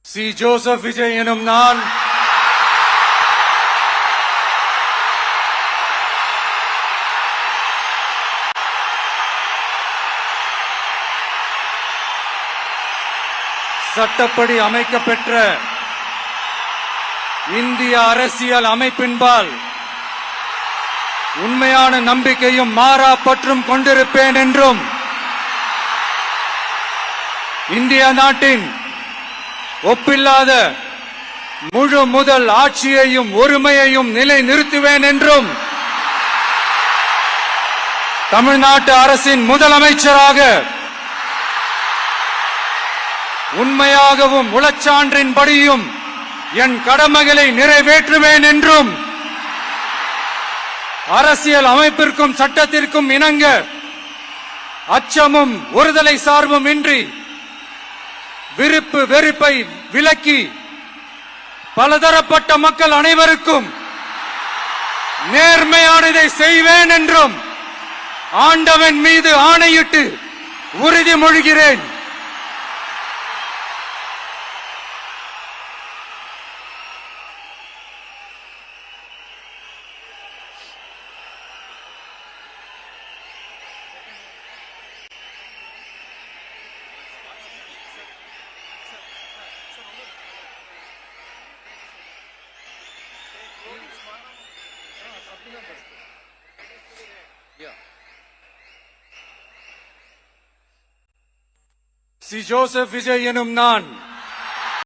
C. Joseph Vijay எனும் நான் சட்டப்படி அமைக்கப்பெற்ற இந்திய அரசியல் அமைப்பின்பால் உண்மையான நம்பிக்கையும் மாறா பற்றும் கொண்டிருப்பேன் என்றும் இந்திய நாட்டின் ஒப்பில்லாத முழு முதல் ஆட்சியையும் ஒருமையையும் நிலை நிறுத்துவேன் என்றும் தமிழ்நாட்டு அரசின் முதலமைச்சராக உண்மையாகவும் உளச்சான்றின்படியும் என் கடமைகளை நிறைவேற்றுவேன் என்றும் அரசியல் அமைப்பிற்கும் சட்டத்திற்கும் இணங்க அச்சமும் ஒருதலை சார்பும் இன்றி விருப்பு வெறுப்பை விலக்கி பலதரப்பட்ட மக்கள் அனைவருக்கும் நேர்மையானதை செய்வேன் என்றும் ஆண்டவன் மீது ஆணையிட்டு உறுதிமொழிகிறேன். சி. ஜோசப் விஜய் எனும் நான்